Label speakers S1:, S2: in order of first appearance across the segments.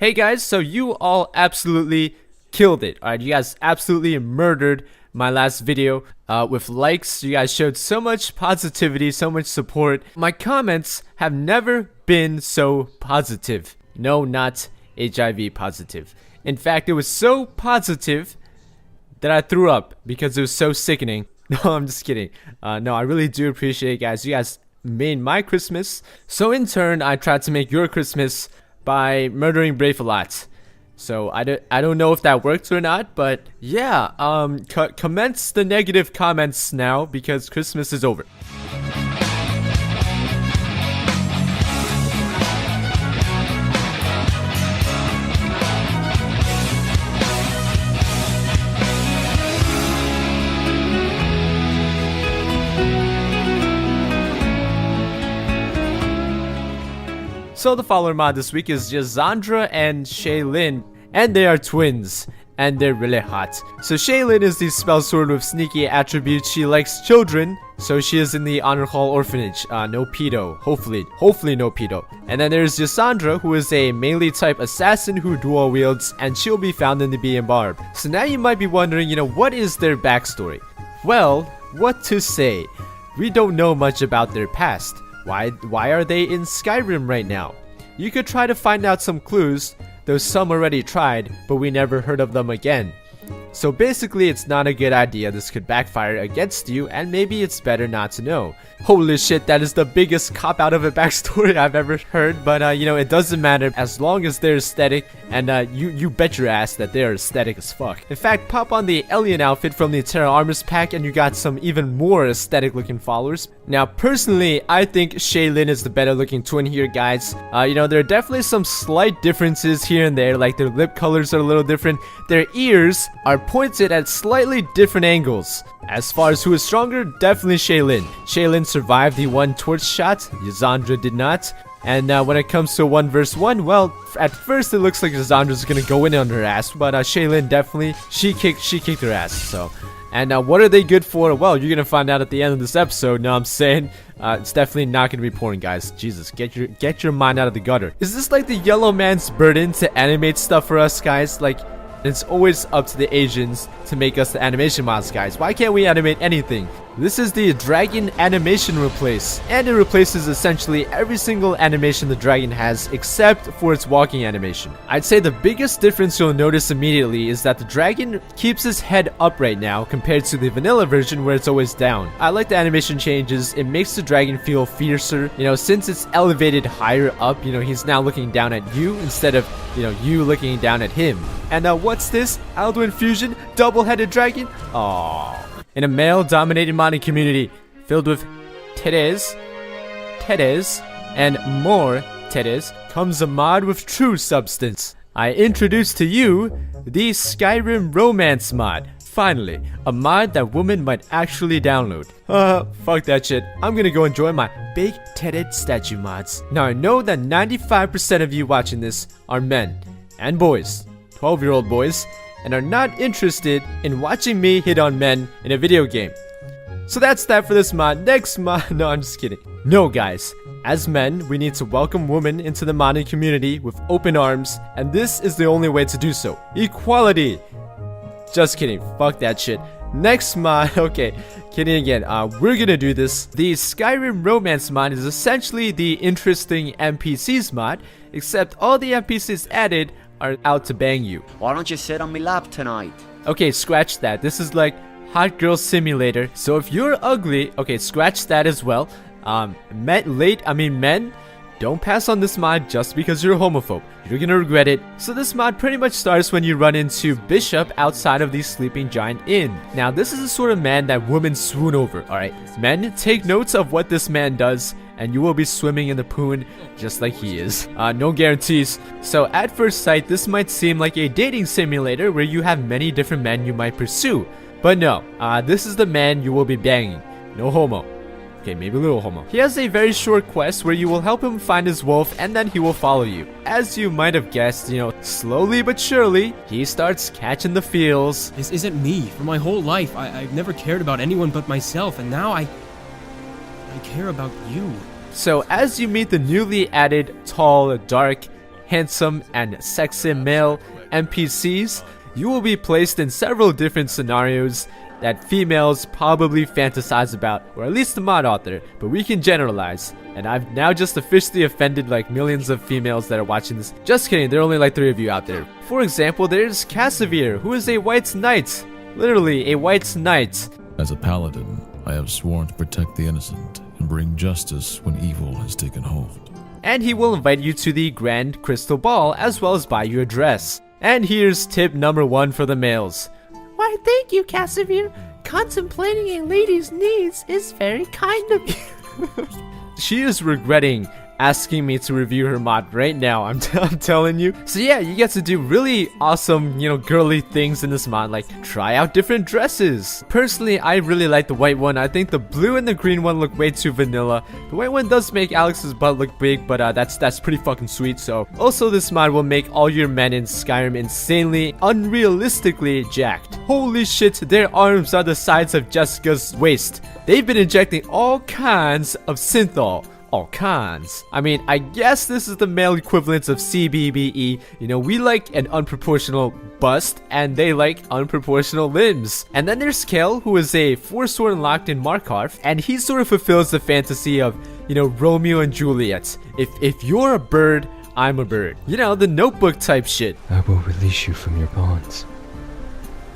S1: Hey guys, so you all absolutely killed it. Alright, you guys absolutely murdered my last video with likes. You guys showed so much positivity, so much support. My comments have never been so positive. No, not HIV positive. In fact, it was so positive that I threw up because it was so sickening. No, I'm just kidding. No, I really do appreciate it, guys. You guys made my Christmas. So in turn, I tried to make your Christmas by murdering Brave a lot. So I don't know if that worked or not, but yeah, commence the negative comments now because Christmas is over. So the follower mod this week is Yazandra and Shaylin, and they are twins, and they're really hot. So Shaylin is the spell sword with sneaky attributes. She likes children, so she is in the Honor Hall Orphanage. No pedo, hopefully no pedo. And then there's Yazandra, who is a melee type assassin who dual wields, and she'll be found in the Bee and Barb. So now you might be wondering, what is their backstory? Well, what to say? We don't know much about their past. Why are they in Skyrim right now? You could try to find out some clues, though some already tried, but we never heard of them again. So basically, it's not a good idea. This could backfire against you, and maybe it's better not to know. Holy shit, that is the biggest cop-out of a backstory I've ever heard, but it doesn't matter as long as they're aesthetic, and you bet your ass that they're aesthetic as fuck. In fact, pop on the alien outfit from the Terra Armors pack, and you got some even more aesthetic looking followers. Now, personally, I think Shaylin is the better looking twin here, guys. There are definitely some slight differences here and there, like their lip colors are a little different. Their ears are pointed at slightly different angles. As far as who is stronger, definitely Shaylin. Shaylin survived the one torch shot, Yazandra did not. And when it comes to 1 vs 1, well, at first it looks like Yazandra's gonna go in on her ass, but Shaylin definitely, she kicked her ass, so. And what are they good for? Well, you're gonna find out at the end of this episode, know what I'm saying? It's definitely not gonna be porn, guys. Jesus, get your mind out of the gutter. Is this like the yellow man's burden to animate stuff for us, guys? Like, it's always up to the Asians to make us the animation mods, guys. Why can't we animate anything? This is the dragon animation replace, and it replaces essentially every single animation the dragon has except for its walking animation. I'd say the biggest difference you'll notice immediately is that the dragon keeps his head up right now compared to the vanilla version where it's always down. I like the animation changes. It makes the dragon feel fiercer, since it's elevated higher up. He's now looking down at you instead of you looking down at him. And what's this? Alduin fusion double-headed dragon? Aww. In a male-dominated modding community filled with titties, and more titties, comes a mod with true substance. I introduce to you the Skyrim romance mod. Finally, a mod that women might actually download. Fuck that shit. I'm gonna go enjoy my big-titted statue mods. Now I know that 95% of you watching this are men and boys, 12-year-old boys, and are not interested in watching me hit on men in a video game. So that's that for this mod. Next mod, no, I'm just kidding. No, guys, as men, we need to welcome women into the modding community with open arms, and this is the only way to do so. Equality. Just kidding, fuck that shit. Next mod, okay, kidding again, we're gonna do this. The Skyrim romance mod is essentially the interesting NPCs mod, except all the NPCs added are out to bang you.
S2: Why don't you sit on my lap tonight?
S1: Okay, scratch that. This is like Hot Girl Simulator. So if you're ugly, okay, scratch that as well. Men, don't pass on this mod just because you're a homophobe. You're gonna regret it. So this mod pretty much starts when you run into Bishop outside of the Sleeping Giant Inn. Now this is the sort of man that women swoon over, alright? Men, take notes of what this man does, and you will be swimming in the poon just like he is. No guarantees. So at first sight, this might seem like a dating simulator where you have many different men you might pursue. But no, this is the man you will be banging. No homo. Okay, maybe a little homo. He has a very short quest where you will help him find his wolf, and then he will follow you. As you might have guessed, slowly but surely, he starts catching the feels.
S3: This isn't me. For my whole life, I've never cared about anyone but myself, and now I care about you.
S1: So as you meet the newly added tall, dark, handsome, and sexy male NPCs, you will be placed in several different scenarios that females probably fantasize about, or at least the mod author, but we can generalize. And I've now just officially offended like millions of females that are watching this. Just kidding, there are only like 3 of you out there. For example, there's Casimir, who is a white knight. Literally, a white knight.
S4: As a paladin, I have sworn to protect the innocent and bring justice when evil has taken hold.
S1: And he will invite you to the Grand Crystal Ball, as well as buy you a dress. And here's tip number 1 for the males. Why, thank you, Casimir. Contemplating a lady's needs is very kind of you. She is regretting asking me to review her mod right now. I'm telling you. So yeah, you get to do really awesome, girly things in this mod, like try out different dresses. Personally, I really like the white one. I think the blue and the green one look way too vanilla. The white one does make Alex's butt look big, but that's pretty fucking sweet. So also, this mod will make all your men in Skyrim insanely, unrealistically jacked. Holy shit, their arms are the size of Jessica's waist. They've been injecting all kinds of synthol. All kinds. I mean, I guess this is the male equivalent of CBBE. We like an unproportional bust, and they like unproportional limbs. And then there's Kel, who is a Forsworn locked in Markarth, and he sort of fulfills the fantasy of, Romeo and Juliet. If you're a bird, I'm a bird. The Notebook type shit.
S5: I will release you from your bonds.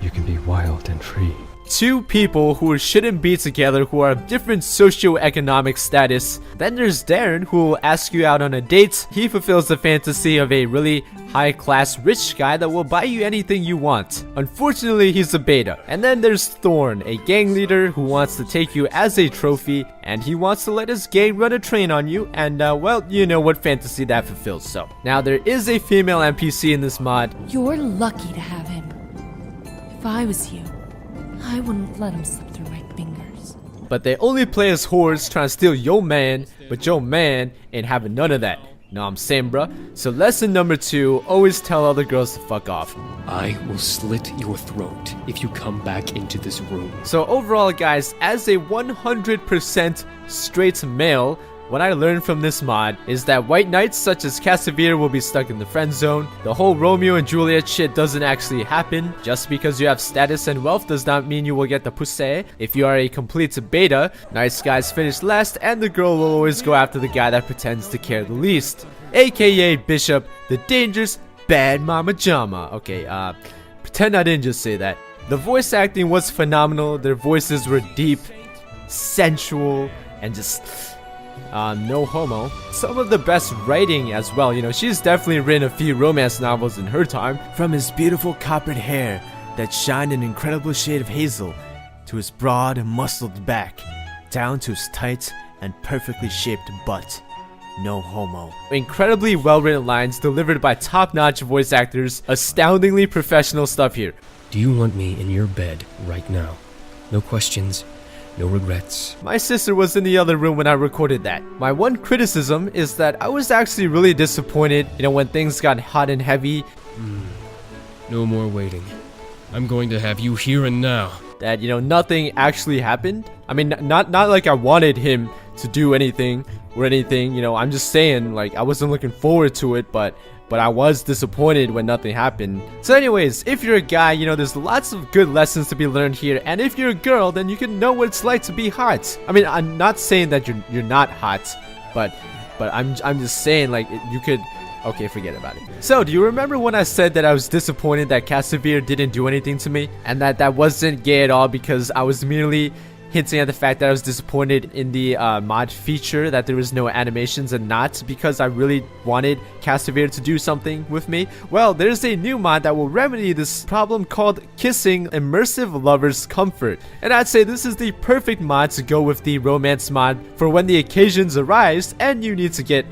S5: You can be wild and free.
S1: 2 people who shouldn't be together, who are of different socioeconomic status. Then there's Darren, who will ask you out on a date. He fulfills the fantasy of a really high-class rich guy that will buy you anything you want. Unfortunately, he's a beta. And then there's Thorn, a gang leader who wants to take you as a trophy, and he wants to let his gang run a train on you, and well, you know what fantasy that fulfills. So now there is a female NPC in this mod.
S6: You're lucky to have him. If I was you, I wouldn't let him slip through my fingers.
S1: But they only play as whores trying to steal your man, but your man ain't having none of that. Know what I'm saying, bruh? So lesson number 2, always tell other girls to fuck off.
S7: I will slit your throat if you come back into this room.
S1: So overall, guys, as a 100% straight male, what I learned from this mod is that white knights such as Casimir will be stuck in the friend zone. The whole Romeo and Juliet shit doesn't actually happen. Just because you have status and wealth does not mean you will get the pussy. If you are a complete beta, nice guys finish last, and the girl will always go after the guy that pretends to care the least. AKA Bishop, the dangerous bad mama jama. Okay, pretend I didn't just say that. The voice acting was phenomenal. Their voices were deep, sensual, and just... no homo. Some of the best writing as well. She's definitely written a few romance novels in her time. From his beautiful coppered hair that shined an incredible shade of hazel, to his broad and muscled back, down to his tight and perfectly shaped butt. No homo. Incredibly well-written lines delivered by top-notch voice actors. Astoundingly professional stuff here.
S7: Do you want me in your bed right now? No questions. No regrets.
S1: My sister was in the other room when I recorded that. My one criticism is that I was actually really disappointed, when things got hot and heavy.
S3: No more waiting. I'm going to have you here and now.
S1: That, nothing actually happened. I mean, not like I wanted him to do anything or anything, I'm just saying, like, I wasn't looking forward to it, but I was disappointed when nothing happened. So anyways, if you're a guy, there's lots of good lessons to be learned here, and if you're a girl, then you can know what it's like to be hot. I mean, I'm not saying that you're not hot, but I'm just saying, like, you could... Okay, forget about it. So, do you remember when I said that I was disappointed that Casimir didn't do anything to me? And that wasn't gay at all, because I was merely hinting at the fact that I was disappointed in the mod feature, that there was no animations, and not because I really wanted Casimir to do something with me. Well, there's a new mod that will remedy this problem called Kissing Immersive Lovers Comfort. And I'd say this is the perfect mod to go with the romance mod for when the occasions arise and you need to get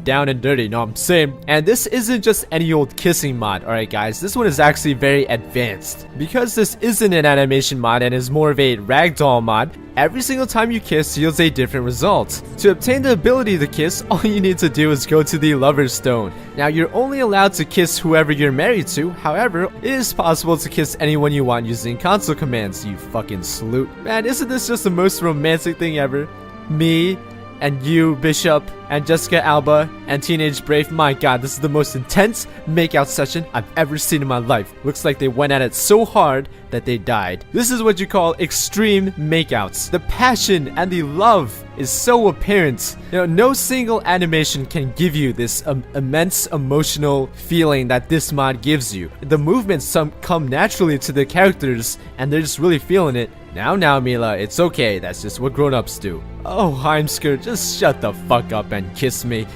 S1: down and dirty, know what I'm saying? And this isn't just any old kissing mod, alright guys, this one is actually very advanced. Because this isn't an animation mod and is more of a ragdoll mod, every single time you kiss yields a different result. To obtain the ability to kiss, all you need to do is go to the Lover's Stone. Now, you're only allowed to kiss whoever you're married to, however, it is possible to kiss anyone you want using console commands, you fucking salute. Man, isn't this just the most romantic thing ever? Me and you, Bishop, and Jessica Alba, and Teenage Brave. My god, this is the most intense makeout session I've ever seen in my life. Looks like they went at it so hard that they died. This is what you call extreme makeouts. The passion and the love is so apparent. You know, no single animation can give you this immense emotional feeling that this mod gives you. The movements come naturally to the characters, and they're just really feeling it. Now, Mila, it's okay. That's just what grown-ups do. Oh, Heimsker, just shut the fuck up and kiss me.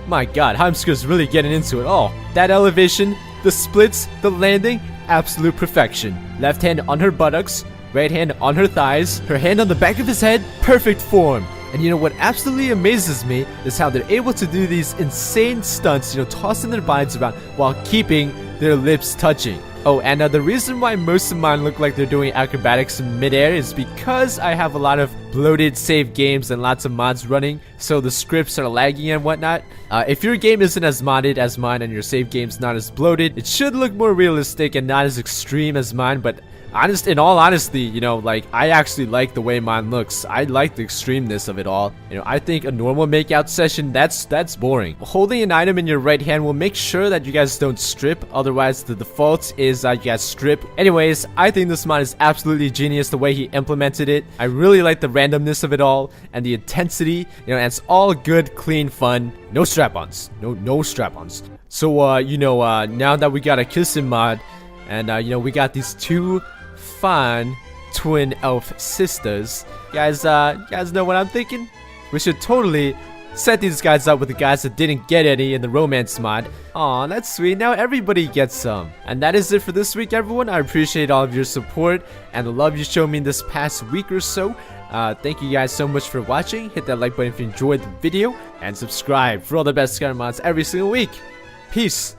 S1: My god, Heimsker's really getting into it all. That elevation, the splits, the landing, absolute perfection. Left hand on her buttocks, right hand on her thighs, her hand on the back of his head, perfect form. And you know what absolutely amazes me is how they're able to do these insane stunts, you know, tossing their bodies around while keeping their lips touching. Oh, and the reason why most of mine look like they're doing acrobatics in midair is because I have a lot of bloated save games and lots of mods running, so the scripts are lagging and whatnot. If your game isn't as modded as mine and your save game's not as bloated, it should look more realistic and not as extreme as mine, but in all honesty, you know, like, I actually like the way mine looks. I like the extremeness of it all. You know, I think a normal makeout session, that's boring. Holding an item in your right hand will make sure that you guys don't strip. Otherwise, the default is that you guys strip. Anyways, I think this mod is absolutely genius the way he implemented it. I really like the randomness of it all and the intensity. You know, and it's all good, clean fun. No strap-ons. No strap-ons. So, you know, now that we got a kissing mod, and, you know, we got these two fine twin elf sisters. Guys know what I'm thinking? We should totally set these guys up with the guys that didn't get any in the romance mod. Aw, that's sweet. Now everybody gets some. And that is it for this week, everyone. I appreciate all of your support and the love you showed me this past week or so. Thank you guys so much for watching. Hit that like button if you enjoyed the video, and subscribe for all the best Skyrim mods every single week. Peace.